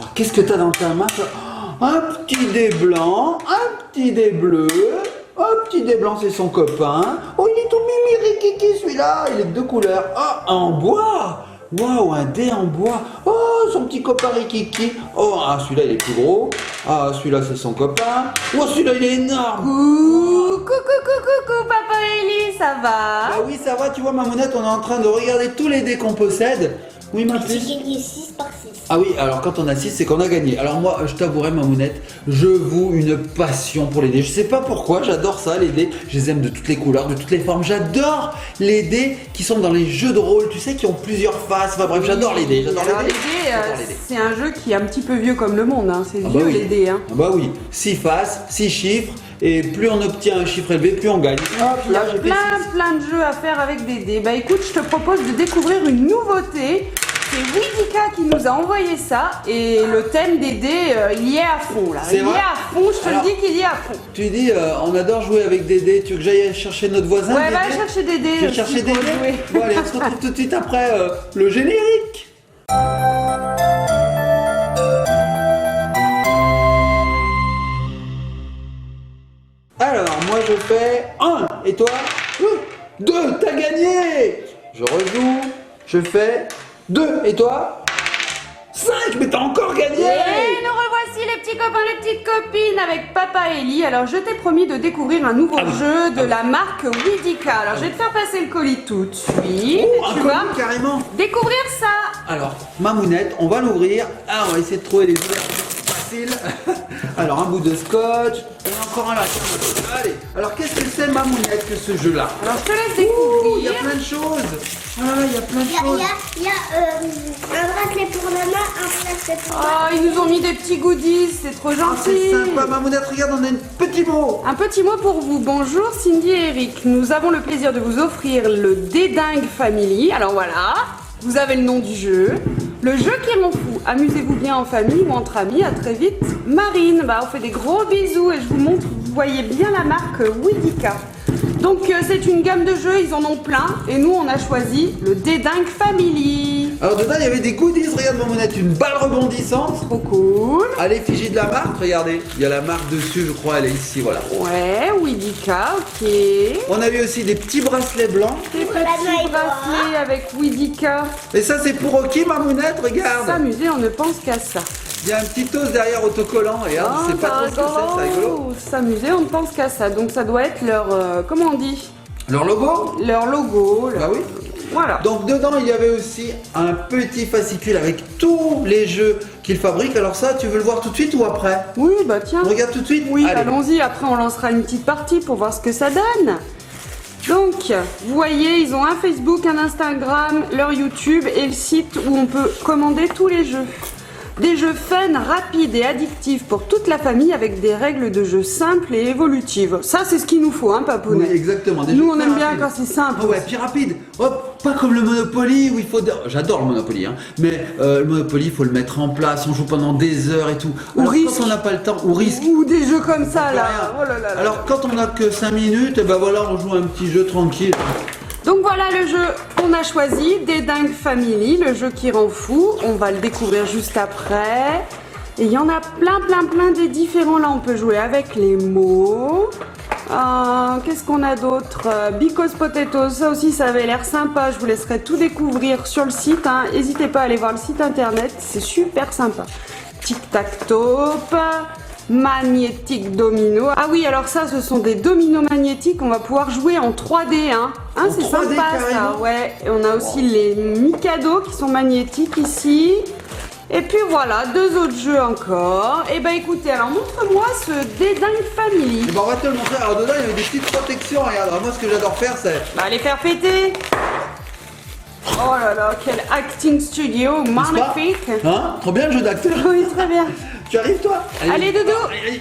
Alors, qu'est-ce que tu as dans ta main? Un petit dé blanc, un petit dé bleu. Un petit dé blanc, c'est son copain. Oh, il est tout mimi, rikiki, celui-là. Il est de deux couleurs. Ah, en bois. Waouh, un dé en bois. Oh, son petit copain rikiki. Oh, ah, celui-là, il est plus gros. Ah, celui-là, c'est son copain. Oh, celui-là, il est énorme. Coucou, Papa Élie, ça va? Bah oui, ça va, tu vois, Mamounette, on est en train de regarder tous les dés qu'on possède. Oui, ma J'ai puce. gagné 6 par 6. Ah oui, alors quand on a 6, c'est qu'on a gagné. Alors moi, je t'avouerai, Mamounette, je voue une passion pour les dés. Je sais pas pourquoi, j'adore ça, les dés. Je les aime de toutes les couleurs, de toutes les formes. J'adore les dés qui sont dans les jeux de rôle, tu sais, qui ont plusieurs faces. Enfin bref, j'adore les dés. J'adore Alors, les dés. J'adore les dés. c'est un jeu qui est un petit peu vieux comme le monde, hein. C'est Ah bah vieux oui. les dés. Hein. Ah bah oui, 6 faces, 6 chiffres. Et plus on obtient un chiffre élevé, plus on gagne. Hop, Il y a là, j'ai fait six. plein de jeux à faire avec des dés. Bah écoute, je te propose de découvrir une nouveauté. C'est Widika qui nous a envoyé ça et le thème des dés, il y est à fond là. C'est Il y vrai est à fond, je te Alors, le dis qu'il y est à fond. Tu dis, on adore jouer avec des dés. Tu veux que j'aille chercher notre voisin? Ouais, des va dés chercher des dés. Tu veux aussi chercher des pour dés? jouer. Bon, allez, on se retrouve tout de suite après le générique. Alors, moi je fais 1 et toi 2, t'as gagné. Je rejoue, je fais 2 et toi 5, mais t'as encore gagné. Et nous revoici les petits copains, les petites copines avec Papa Élie. Alors je t'ai promis de découvrir un nouveau jeu de la marque Widika. Alors je vais te faire passer le colis tout de suite. Oh, un Tu colis, vas carrément. découvrir ça. Alors, Mamounette, on va l'ouvrir. Ah, on va essayer de trouver les ouvertures faciles. Alors, un bout de scotch. Et encore un là. Tiens, allez. Alors, qu'est-ce que c'est, Mamounette, que ce jeu-là? Alors je te laisse Ouh, il y a découvrir. plein de choses. Ah, il y a plein de Il y a, choses. un bracelet pour la main, un bracelet pour la Ah, ils nous ont mis des petits goodies, c'est trop Ah, c'est gentil. sympa, Mamounette. Regarde, on a un petit mot. Un petit mot pour vous. Bonjour Cindy et Eric. Nous avons le plaisir de vous offrir le Dédingue Family. Alors voilà, vous avez le nom du jeu. Le jeu qui rend fou. Amusez-vous bien en famille ou entre amis. À très vite. Marine, bah, on fait des gros bisous et je vous montre, vous voyez bien la marque Widika. Donc c'est une gamme de jeux, ils en ont plein. Et nous on a choisi le Dédingue Family. Alors, dedans, il y avait des goodies. Regarde, Mamounette, une balle rebondissante. Trop cool. À l'effigie de la marque, regardez. Il y a la marque dessus, je crois. Elle est ici, voilà. Ouais, Widika, ok. On avait aussi des petits bracelets blancs. Des la main petits et bracelets avec Widika. Et ça, c'est pour qui, Mamounette? Regarde. S'amuser, on ne pense qu'à ça. Il y a un petit os derrière autocollant et Ah, c'est pas trop ce que c'est rigolo. S'amuser, on ne pense qu'à ça. Donc ça doit être leur, comment on dit? Leur logo? Leur logo. Bah oui. Voilà. Donc dedans il y avait aussi un petit fascicule avec tous les jeux qu'ils fabriquent. Alors ça, tu veux le voir tout de suite ou après? Oui, bah tiens. On regarde tout de suite? Oui, Allez. allons-y. Après, on lancera une petite partie pour voir ce que ça donne. Donc, vous voyez, ils ont un Facebook, un Instagram, leur YouTube et le site où on peut commander tous les jeux. Des jeux fun, rapides et addictifs pour toute la famille avec des règles de jeu simples et évolutives. Ça, c'est ce qu'il nous faut, hein, Papounet? Oui, exactement. Des Nous, jeux on très aime bien rapides. quand c'est simple. Ah ouais, puis rapide. Hop, pas comme le Monopoly où il faut. J'adore le Monopoly, hein. Mais le Monopoly, il faut le mettre en place. On joue pendant des heures et tout. Ou Alors, risque. quand on n'a pas le temps, ou risque. Ou des jeux comme ça, là. Rien. Oh là là là. Alors quand on n'a que 5 minutes, et ben voilà, on joue un petit jeu tranquille. Donc voilà le jeu qu'on a choisi, Dédingue Family, le jeu qui rend fou. On va le découvrir juste après. Et il y en a plein des différents. Là, on peut jouer avec les mots. Qu'est-ce qu'on a d'autre? Because Potatoes, ça aussi, ça avait l'air sympa. Je vous laisserai tout découvrir sur le site. Hein. N'hésitez pas à aller voir le site internet, c'est super sympa. Tic-tac-tope. Magnétique domino. Ah oui, alors ça, ce sont des dominos magnétiques. On va pouvoir jouer en 3D. Hein, En c'est 3D sympa ça. carrément. Ouais. Et on a aussi les Mikado qui sont magnétiques ici. Et puis voilà, deux autres jeux encore. Et ben écoutez, alors montre-moi ce Dédingue Family. Et ben on va te le montrer. Alors dedans il y avait des petites protections. Regarde, alors moi ce que j'adore faire c'est. Bah les faire péter. Oh là là, quel acting studio, magnifique. Hein? Trop bien le jeu d'acteur. Oui, très bien. Tu arrives toi? Allez, Doudou. Allez.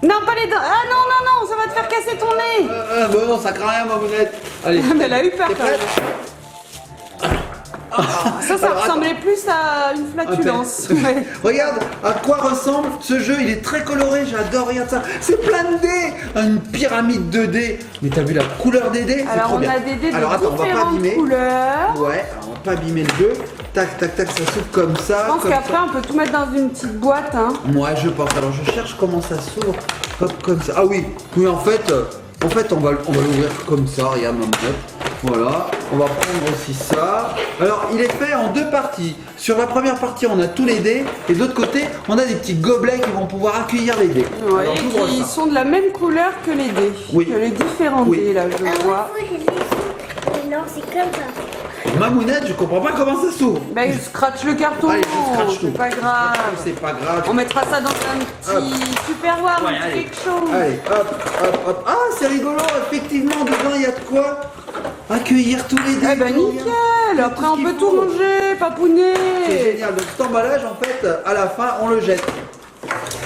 Non, pas les dents. Ah non, ça va te faire casser ton nez. Bon non, ça craint rien ma mounette. Allez. Mais elle a eu peur T'es quand même. prête? Ça Alors, ressemblait plus à une flatulence. Ouais. Regarde à quoi ressemble ce jeu, il est très coloré, j'adore, regarde ça. C'est plein de dés, une pyramide de dés. Mais t'as vu la couleur des dés? C'est Alors trop on bien. a des dés de Alors attends, on va pas différentes abîmer. couleurs. Ouais, alors on va pas abîmer le jeu. Tac, tac, tac, ça s'ouvre comme ça. Je pense comme qu'après, ça. on peut tout mettre dans une petite boîte. Hein. Moi, je pense. Alors, je cherche comment ça s'ouvre. Hop, comme ça. Ah oui, oui, en fait, on va l'ouvrir comme ça. Regarde, maman. Voilà. On va prendre aussi ça. Alors, il est fait en deux parties. Sur la première partie, on a tous les dés. Et de l'autre côté, on a des petits gobelets qui vont pouvoir accueillir les dés. Ouais, Alors, et j'ouvre qui ça. sont de la même couleur que les dés. Oui. Que les différents Oui. dés, là, je Ah vois. oui, j'ai des sous. Et non, c'est comme ça. Mamounette, je comprends pas comment ça s'ouvre. Ben, scratch le carton. Allez, je scratch tout. C'est pas grave. C'est pas grave. On mettra ça dans un petit tupperware, Ouais, un petit allez. quelque chose. Allez, hop, hop, hop. Ah, c'est rigolo, effectivement, dedans, il y a de quoi accueillir tous les dés. Eh ben nickel. Après, on peut tout ranger, papouner. C'est génial. Donc, cet emballage, en fait, à la fin, on le jette.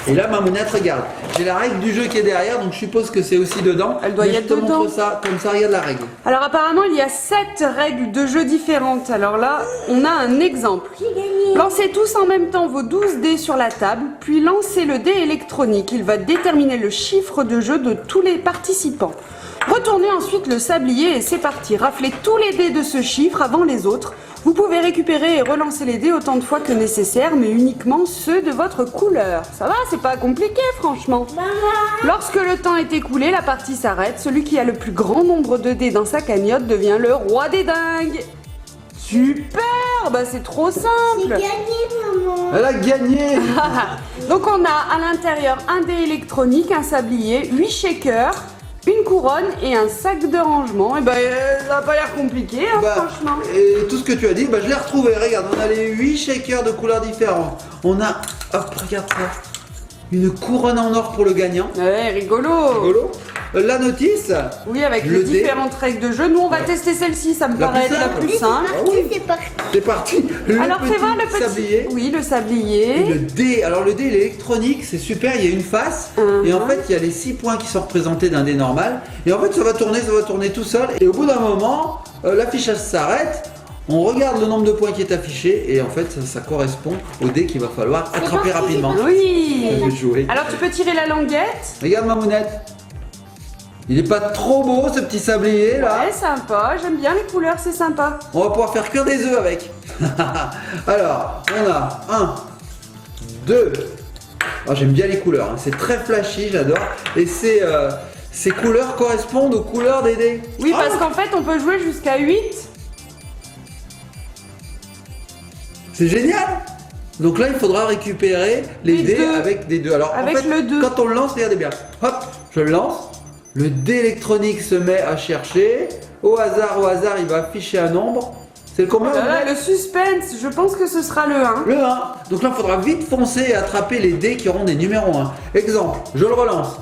Et là, Mamounette, regarde. J'ai la règle du jeu qui est derrière, donc je suppose que c'est aussi dedans. Elle doit y Mais être je te dedans. montre ça, comme ça, regarde la règle. Alors apparemment, il y a 7 règles de jeu différentes. Alors là, on a un exemple. J'ai gagné. Lancez tous en même temps vos 12 dés sur la table, puis lancez le dé électronique. Il va déterminer le chiffre de jeu de tous les participants. Retournez ensuite le sablier et c'est parti. Raflez tous les dés de ce chiffre avant les autres. Vous pouvez récupérer et relancer les dés autant de fois que nécessaire, mais uniquement ceux de votre couleur. Ça va, c'est pas compliqué franchement. Maman. Lorsque le temps est écoulé, la partie s'arrête. Celui qui a le plus grand nombre de dés dans sa cagnotte devient le roi des dingues. Super, bah c'est trop J'ai simple. gagné, maman. Elle a gagné. Donc on a à l'intérieur un dé électronique, un sablier, 8 shakers, une couronne et un sac de rangement. Et ben ça n'a pas l'air compliqué, hein, Bah, franchement. et tout ce que tu as dit, bah, je l'ai retrouvé. Regarde, on a les 8 shakers de couleurs différentes. On a, hop, regarde ça, une couronne en or pour le gagnant. Ouais, rigolo. Rigolo. La notice. Oui, avec Le les dé. différentes règles de jeu. Nous, on va tester celle-ci, ça me La paraît plus être la simple. plus simple. Ah oui. C'est parti. C'est parti. Le Alors fais voir le petit sablier. Oui, le Et sablier. le dé, alors le dé il est électronique, c'est super, il y a une face et en fait il y a les 6 points qui sont représentés d'un dé normal et en fait ça va tourner tout seul et au bout d'un moment l'affichage s'arrête, on regarde le nombre de points qui est affiché et en fait ça correspond au dé qu'il va falloir attraper rapidement. Oui. Je vais jouer. Alors tu peux tirer la languette. Regarde Mamounette, il est pas trop beau ce petit sablier là. Ouais, sympa. J'aime bien les couleurs, c'est sympa. On va pouvoir faire cuire des œufs avec. Alors, on a 1, 2. Ah, j'aime bien les couleurs, hein. C'est très flashy, j'adore. Et ces couleurs correspondent aux couleurs des dés. Oui, Ah, parce qu'en fait, on peut jouer jusqu'à 8. c'est génial. Donc là, il faudra récupérer les Les dés deux. avec des 2. Alors, Avec en fait, le 2. quand on le lance, regardez bien. Hop, je le lance. Le dé électronique se met à chercher. Au hasard, il va afficher un nombre. C'est le combien? Voilà, le suspense, je pense que ce sera le 1. Le 1. Donc là, il faudra vite foncer et attraper les dés qui auront des numéros 1. Exemple, je le relance.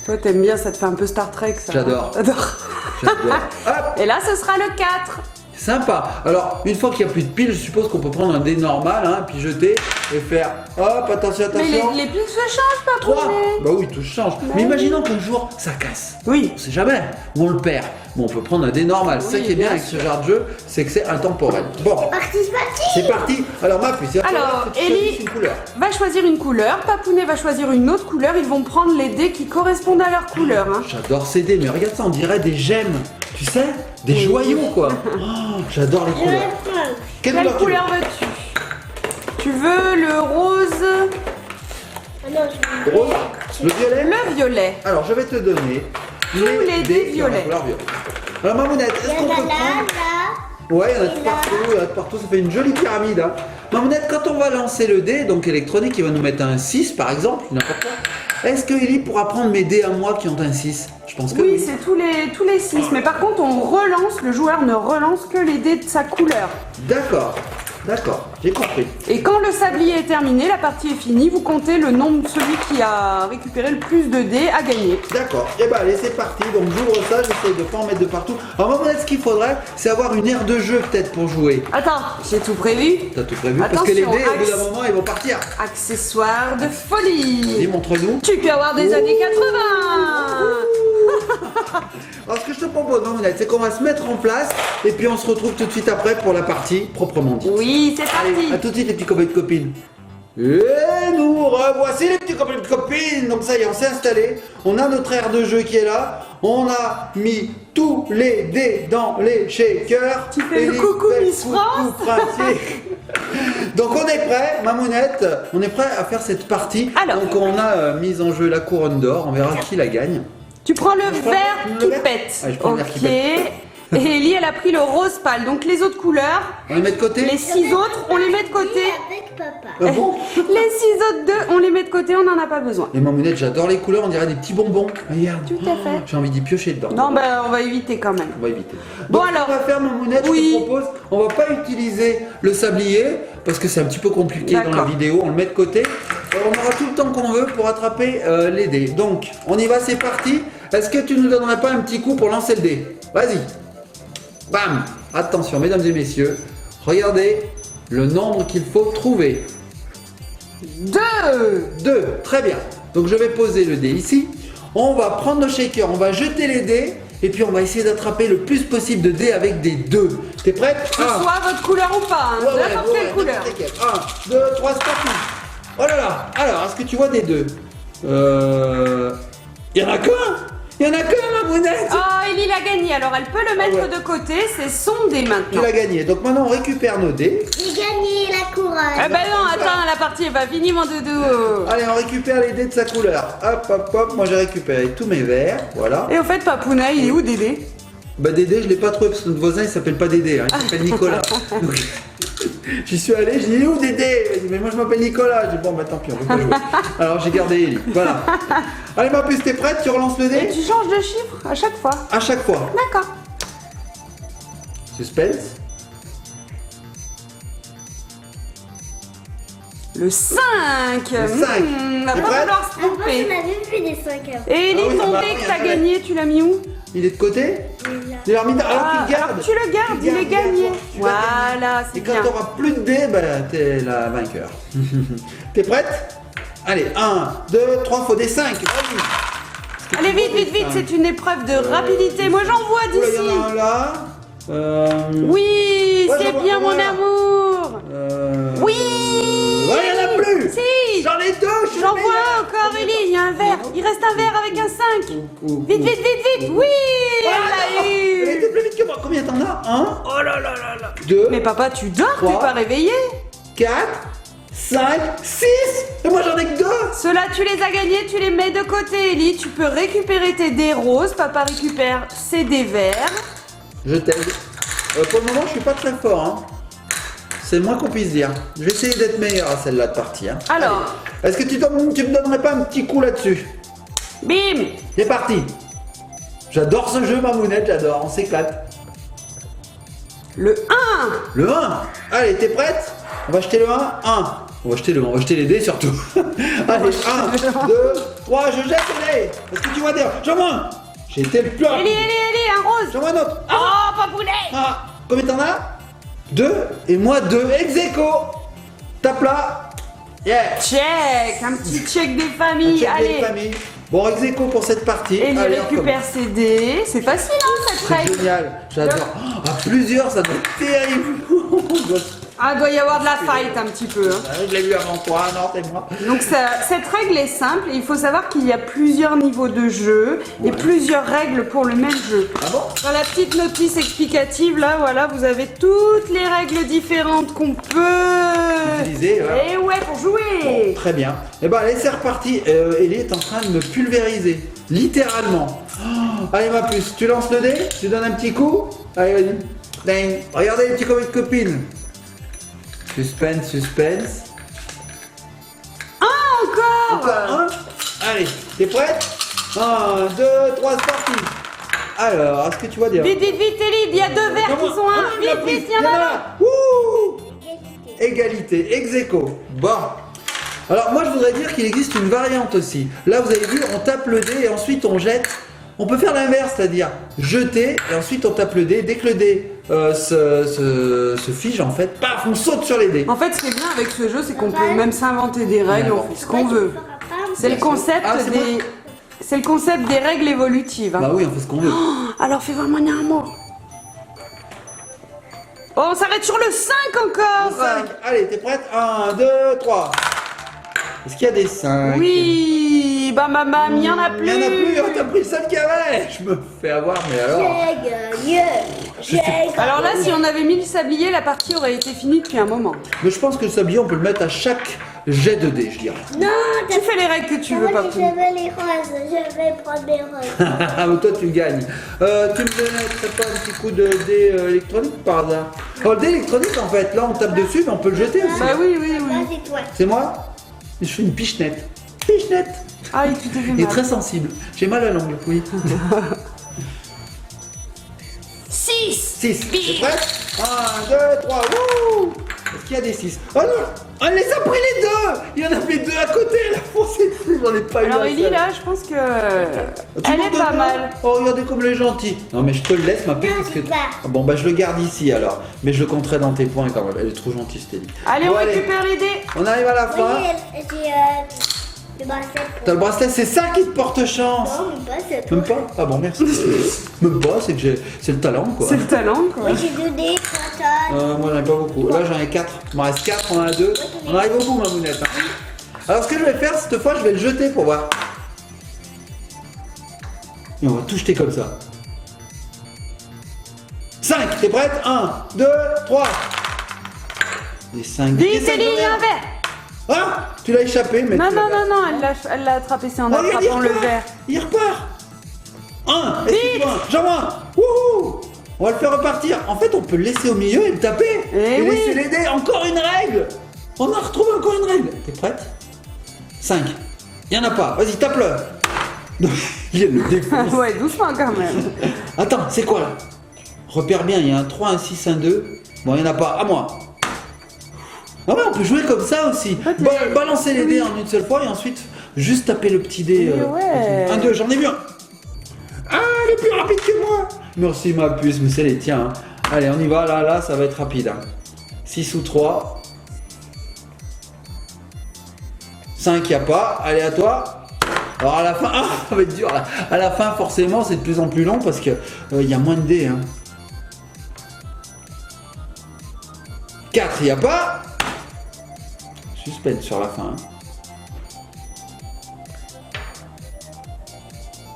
Toi, t'aimes bien, ça te fait un peu Star Trek, ça. J'adore. hein. J'adore. J'adore. Hop, Et là, ce sera le 4. sympa. Alors, une fois qu'il n'y a plus de piles, je suppose qu'on peut prendre un dé normal, hein, puis jeter et faire. Hop, attention, Mais attention. les piles se changent pas, 3. poulet. Bah oui, tout change. Mais imaginons qu'un jour, ça casse. Oui. On sait jamais. Ou on le perd. Bon, on peut prendre un dé normal. Oui, C'est ça qui est bien bien avec ce genre de jeu, c'est que c'est intemporel. Bon, Parti, c'est parti. c'est parti. Alors, ma puce, il va Alors, falloir que tu Ellie- choisisses une couleur. Va choisir une couleur, Papounet va choisir une autre couleur, ils vont prendre les dés qui correspondent à leur couleur. Hein. J'adore ces dés, mais regarde ça, on dirait des gemmes. Tu sais, des joyaux quoi. Oh, j'adore les Je vais couleurs. prendre. Quelle couleur veux-tu? Tu veux le rose, Ah non, je vais. Rose, le violet. le violet. Alors, je vais te donner les dés qui ont la violets. couleur violet. Alors, Mamounette, Il est-ce y qu'on en a peut là, prendre... là. Ouais, il y en a de Et là. partout, il y en a de partout, ça fait une jolie pyramide. Hein. Mamounette, quand on va lancer le dé, donc électronique, il va nous mettre un 6 par exemple, n'importe quoi. Est-ce que Ellie pourra prendre mes dés à moi qui ont un 6? Je pense que Oui, oui. c'est tous les 6. Mais par contre, on relance, le joueur ne relance que les dés de sa couleur. D'accord, d'accord, j'ai compris. Et quand le sablier est terminé, la partie est finie, vous comptez le nombre de celui qui a récupéré le plus de dés à gagner. D'accord, et bah allez, c'est parti. Donc j'ouvre ça, j'essaie de pas en mettre de partout. Alors Mamounette, ce qu'il faudrait, c'est avoir une aire de jeu peut-être pour jouer. Attends, j'ai tout prévu. T'as tout prévu? Parce que les dés, Attention, au bout d'un moment, ils vont partir. Accessoires de Vas-y, folie. montre-nous. Tu peux avoir des années 80. Alors ce que je te propose, Mamounette, c'est qu'on va se mettre en place et puis on se retrouve tout de suite après pour la partie proprement dite. Oui, c'est Allez, parti. à tout de suite les petits copains et copines. Et nous nous revoici les petits copains et les petites copines. Donc ça y est, on s'est installé. On a notre aire de jeu qui est là. On a mis tous les dés dans les shakers. Tu fais le coucou Miss France. Donc on est prêt, Mamounette. On est prêt à faire cette partie. Alors. Donc on a mis en jeu la couronne d'or. On verra qui la gagne. Tu prends le prends vert le qui vert pète. Allez, je prends le vert qui Ok. Et Ellie, elle a pris le rose pâle. Donc les autres couleurs, On les met de côté. les 6 autres, on les met de côté. Avec papa. Ah bon Les 6 autres 2, on les met de côté, on n'en a pas besoin. Et Mamounette, j'adore les couleurs. On dirait des petits bonbons. Regarde. Tout à fait. J'ai envie d'y piocher dedans. Non, bah on va éviter quand même. On va éviter. Bon, Donc, alors. on va faire, Mamounette, Oui. je te propose, on va pas utiliser le sablier parce que c'est un petit peu compliqué dans la D'accord. vidéo. On le met de côté. On aura tout le temps qu'on veut pour attraper les dés. Donc, on y va, c'est parti. Est-ce que tu nous donnerais pas un petit coup pour lancer le dé? Vas-y. Bam. Attention, mesdames et messieurs. Regardez le nombre qu'il faut trouver. 2. 2, très bien. Donc je vais poser le dé ici. On va prendre le shaker, on va jeter les dés et puis on va essayer d'attraper le plus possible de dés avec des 2. T'es prête? Que ce soit votre couleur ou pas, hein, n'importe quelle couleur. 1, 2, 3, c'est parti. Oh là là. Alors, est-ce que tu vois des 2? Il y en a qu'un. Il y en a qu'un, Mamounette. Ah, Ellie l'a gagné, alors elle peut le mettre ouais. de côté, c'est son dé Tu maintenant. l'as gagné. Donc maintenant, on récupère nos dés. J'ai gagné la couronne. Eh ben non, attends, la partie est pas finie, mon doudou. Allez, on récupère les dés de sa couleur. Hop, hop, hop. Moi, j'ai récupéré tous mes verres. Voilà. Et au fait, Papounet, il est où Dédé? Bah Dédé, je l'ai pas trouvé parce que notre voisin il s'appelle pas Dédé, hein, il s'appelle Nicolas. Donc, j'y suis allé, j'ai dit il est où Dédé? Il dit, mais moi je m'appelle Nicolas. J'ai dit bon bah tant pis, on peut pas jouer. Alors j'ai gardé Ellie. Voilà. Allez ma puce, t'es prête? Tu relances le Et dé? tu changes de chiffre à chaque fois. À chaque fois. D'accord. Suspense. Le 5. Le 5. Va T'es pas prête? falloir se Avant, tromper. on avait vu des 5 avant. Et Ellie, Ah oui, ton bah dé oui, que t'as après. gagné, tu l'as mis où? Il est de côté? Il est remis dans... Alors Ah, tu le gardes. alors tu le gardes, Tu il est gardes, gagné. tu vas gagner. Voilà, Et c'est quand bien. tu auras plus de dés, bah t'es la vainqueur. T'es prête? Allez, 1, 2, 3, faut des 5. Vas-y. Allez, vite, vite, vite, c'est une épreuve de rapidité. Moi, j'en vois Oula, il y en d'ici. a un là. Oui, Ouais, c'est j'en vois- bien, mon voilà. amour. Oui. Ouais, il y en a plus. Si. J'en ai 2. J'en vois encore, Ellie. Il y a un verre. Il reste un verre avec un 5. Vite, vite, vite, vite. Oui, elle l'a Elle eu. était plus vite que moi. Combien t'en as? 1. Oh là là là là. 2, Mais papa, tu dors, t'es 3. pas réveillé. 4, 5, 6. Et moi j'en ai que 2. Ceux-là, tu les as gagnés, tu les mets de côté, Ellie. Tu peux récupérer tes dés roses. Papa récupère ses dés verts. Je t'aide. Pour le moment, je suis pas très fort. Hein. C'est le moins qu'on puisse dire. Je vais essayer d'être meilleur à celle-là de partie. Hein. Alors. Allez. Est-ce que tu me donnerais pas un petit coup là-dessus? Bim. C'est parti. J'adore ce jeu, Mamounette, j'adore. On s'éclate. Le 1. Le 1. Allez, t'es prête? On va acheter le 1. 1. On va acheter le 1. On va acheter les dés surtout. Allez, 1, 2, 3. Je jette les dés. Est-ce que tu vois des... J'en vois un. J'ai été le plus rapide. Ellie, un rose. J'en vois un autre. Oh, papounet. Ah, combien t'en as? 2 et moi 2. Ex aequo. Tape là. Yeah. Check, un petit check des familles. Check des Allez. familles. Bon, ex aequo pour cette partie. Ellie Allez, on récupère ses dés. C'est facile, hein, cette C'est règle. génial. J'adore. Oh, à plusieurs, ça doit être terrible. Ah, doit y avoir de la fight un petit peu. Hein. Je l'ai vu avant toi. Non, c'est moi. Donc cette règle est simple. Il faut savoir qu'il y a plusieurs niveaux de jeu et plusieurs règles pour le même jeu. Ah bon? Dans la petite notice explicative, là, voilà, vous avez toutes les règles différentes qu'on peut Utiliser, ouais. Et ouais, pour jouer. Très bien. Et ben allez, c'est reparti. Ellie est en train de me pulvériser. Littéralement. Oh, allez ma puce, tu lances le dé, tu donnes un petit coup. Allez, vas-y. Ding. Regardez les petits copains de copines. Suspense, suspense. Encore. Encore un. Allez, t'es prête? 1, 2, 3, c'est parti. Alors, est-ce que tu vois des... Vite, vite, vite, Ellie, il y a deux verres qui sont un. Vite, vite, il y en a un. Ouh. Égalité, ex aequo. Bon. Alors moi je voudrais dire qu'il existe une variante aussi. Là vous avez vu, on tape le dé et ensuite on jette. On peut faire l'inverse, c'est-à-dire jeter et ensuite on tape le dé. Dès que le dé se fige en fait, paf, on saute sur les dés. En fait, ce qui est bien avec ce jeu, c'est qu'on peut même s'inventer des règles, on fait ce qu'on veut. C'est le concept Ah, c'est des... moi. C'est le concept des règles évolutives. Hein. Bah oui, on fait ce qu'on veut. Alors fais vraiment un mot. Oh, on s'arrête sur le 5 encore. 5, allez, t'es prête? 1, 2, 3. Est-ce qu'il y a des 5? Oui, bah maman, il n'y en a plus. Il n'y en a plus, oh, t'as pris le seul qu'il y avait. Je me fais avoir, mais alors. J'ai gagné. Alors là, si on avait mis le sablier, la partie aurait été finie depuis un moment. Mais je pense que le sablier, on peut le mettre à chaque jet de dés, je dirais. Non, Tu fais les règles que tu veux, je papou. veux les roses. Je vais prendre les roses. Ah, mais toi, tu gagnes. Tu me donnerais pas un petit coup de dé électronique par hasard? Oh, le dé électronique, en fait, là, on tape dessus, mais on peut le jeter aussi. Bah oui, oui, Moi, oui. c'est toi. C'est moi? Je fais une pichenette. Pichenette. Ah, il t'est fait Il est mal. très sensible. J'ai mal à la langue, oui. 6. 6. C'est prêt? 1, 2, 3. Wouh! Est-ce qu'il y a des 6? Oh non! Elle les a pris les deux! Il y en avait deux à côté, elle a foncé dessus, j'en ai pas eu Alors un Ellie, seul. là, je pense que Tu elle m'en est donnes pas un? mal. Oh, regardez comme elle est gentille. Non, mais je te le laisse, ma petite, Non, parce que... c'est pas. Ah, bon, bah, je le garde ici, alors. Mais je le compterai dans tes points, quand même. Elle est trop gentille, Stélie. Allez, Bon, on récupère les dés. On arrive à la fin. Oui, j'ai le bracelet pour... T'as le bracelet, c'est ça qui te porte chance. Non, mais pas, c'est Même toi. pas? Ah bon, merci. Même pas, c'est que c'est le talent, quoi. C'est le talent, quoi. Moi, j'ai 2 dés, 3 tonnes. Moi j'en ai pas beaucoup. Là j'en ai 4. Il m'en reste 4, on en a 2. On arrive au bout ma mounette. Hein. Alors ce que je vais faire cette fois, je vais le jeter pour voir. Et on va tout jeter comme ça. 5, t'es prête? 1, 2, 3. Des 5. 10, Ellie, il y a un verre. Ah, tu l'as échappé, mais. Non, tu non, l'as- non, non, elle l'a attrapé, c'est en Oh, regarde, attrapant le verre. Il repart. 1, j'en ai un. Wouhou! On va le faire repartir. En fait, on peut le laisser au milieu et le taper. Eh oui. laisser les dés. Encore une règle. On a retrouvé encore une règle. T'es prête? 5. Il n'y en a pas. Vas-y, tape-le. Il le défonce. Ouais, doucement quand même. Attends, c'est quoi là? Repère bien, il y a un 3, un 6, un 2. Bon, il n'y en a pas. À moi. Ah ouais, on peut jouer comme ça aussi. Balancer les dés en une seule fois et ensuite juste taper le petit dé. Mais ouais. Un 2, j'en ai vu un. Ah, il est plus rapide que moi. Merci ma puce, mais c'est les tiens. Hein. Allez, on y va. Là, ça va être rapide. Hein. 6 ou 3. 5, il n'y a pas. Allez, à toi. Alors à la fin, ah, ça va être dur là. À la fin, forcément, c'est de plus en plus long parce que il y a moins de dés. Hein. 4, il n'y a pas. Suspense sur la fin. Hein.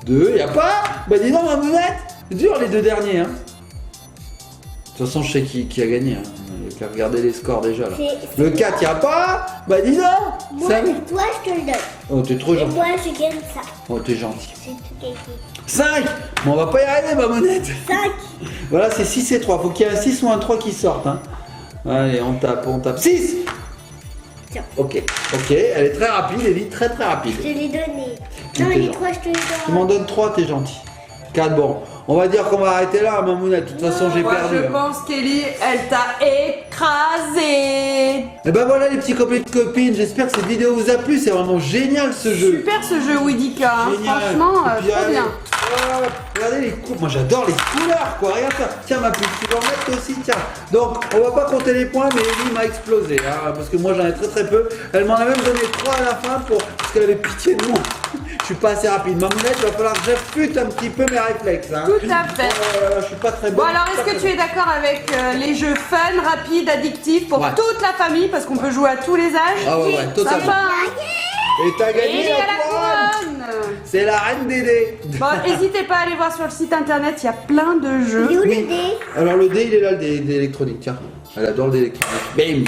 2, il n'y a pas. Bah dis donc, ma mounette. C'est dur les deux derniers. Hein. De toute façon, je sais qui a gagné. Hein. Il n'y a qu'à regarder les scores déjà là. C'est- Le 4, il n'y a pas. Bah dis donc. Moi, Ça- toi, je te le donne. Oh, t'es trop Et gentil. moi, je gagne ça. Oh, t'es gentil. C'est tout écrit. 5. Bon, on va pas y arriver, ma monette. 5. Voilà, c'est 6 et 3. Faut qu'il y ait un 6 ou un 3 qui sortent. Hein. Allez, on tape. 6. Tiens. Ok, elle est très rapide, Ellie, très rapide. Je te l'ai donné. Tu Non, t'es les gentil. 3, je te les Tu m'en donne. donnes 3, t'es gentil. 4, bon. On va dire qu'on va arrêter là, ma mounette. De toute façon, j'ai Moi, perdu. je hein. pense qu'Ellie, elle t'a écrasé. Et ben voilà, les petits copains et copines. J'espère que cette vidéo vous a plu. C'est vraiment génial ce jeu. Super ce jeu Widika, hein. Génial. Franchement, Et puis, trop regardez, bien. voilà, regardez les coupes, moi j'adore les couleurs quoi, regarde ça. Tiens ma puce, tu vas en mettre aussi, tiens. Donc on va pas compter les points, mais Ellie m'a explosé, hein, parce que moi j'en ai très peu. Elle m'en a même donné 3 à la fin parce qu'elle avait pitié de moi. Je suis pas assez rapide. Ma mounette, il va falloir que j'affûte un petit peu mes réflexes. Hein. Tout à fait. Je suis pas très bon. Bon alors, est-ce que tu es d'accord avec les jeux fun, rapides, addictifs pour Ouais. toute la famille parce qu'on peut jouer à tous les âges? Ah ouais, totalement. Sympa, hein. Et t'as Ellie gagné à la la couronne. couronne. C'est la reine des dés. Bon, n'hésitez pas à aller voir sur le site internet, il y a plein de Il est jeux. où le Oui. dé? Alors le dé, il est là, le dé électronique, tiens. Elle adore le dé électronique. Bam.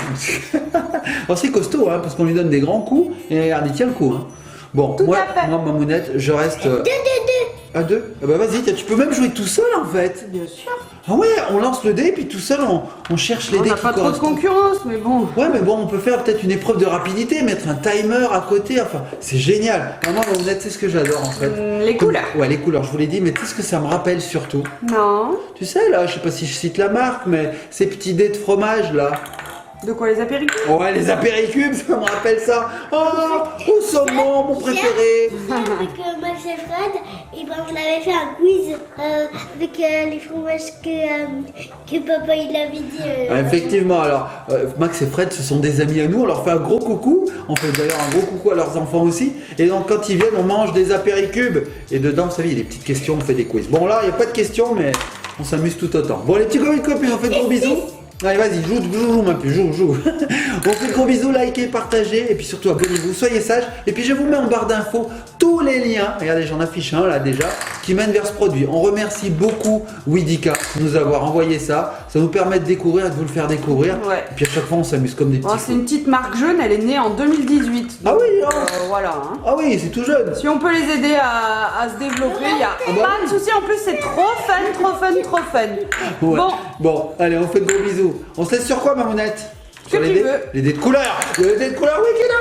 Oh, c'est costaud, hein, parce qu'on lui donne des grands coups, et regarde, il tient le coup. Hein. Bon, Tout moi, à fait. ma mounette, je reste... 2. À 2. Ah bah vas-y, tiens, tu peux même jouer tout seul en fait. Bien sûr. Ah ouais, on lance le dé, puis tout seul, on cherche les On dés n'a qui pas trop de correspondent. concurrence, mais bon. Ouais, mais bon, on peut faire peut-être une épreuve de rapidité, mettre un timer à côté, enfin, c'est génial. Moi, ma mounette, c'est ce que j'adore en fait. Les couleurs. Ouais, les couleurs, je vous l'ai dit, mais tu sais ce que ça me rappelle surtout? Non. Tu sais, là, je sais pas si je cite la marque, mais ces petits dés de fromage, là. De quoi les apéritifs? Ouais, les apéricubes, ça me rappelle ça. Oh, au saumon, mon préféré. Avec Max et Fred, et ben on avait fait un quiz avec les fromages que papa il avait dit. Ah, effectivement, alors Max et Fred, ce sont des amis à nous, on leur fait un gros coucou, on fait d'ailleurs un gros coucou à leurs enfants aussi, et donc quand ils viennent, on mange des apéricubes, et dedans, vous savez, il y a des petites questions, on fait des quiz. Bon là, il n'y a pas de questions, mais on s'amuse tout autant. Bon, les petits copines, on fait de gros bisous. Allez, vas-y, joue, ma puce, joue. On fait de gros bisous, likez, partagez et puis surtout abonnez-vous, soyez sages. Et puis je vous mets en barre d'infos tous les liens, regardez j'en affiche un là déjà, qui mènent vers ce produit. On remercie beaucoup Widika de nous avoir envoyé ça. Ça nous permet de découvrir et de vous le faire découvrir. Ouais. Et puis à chaque fois on s'amuse comme des petits C'est fous. une petite marque jeune, elle est née en 2018. Ah donc, oui, hein. voilà. Hein. Ah oui, c'est tout jeune. Si on peut les aider à se développer, il n'y a bah pas de souci. En plus, c'est trop fun, trop fun, trop fun. Ouais. Bon, Bon, allez, on fait de gros bisous. On se laisse sur quoi, Mamounette? Sur Que les tu dés? veux. Les dés de couleur. Les dés de couleur, week-end,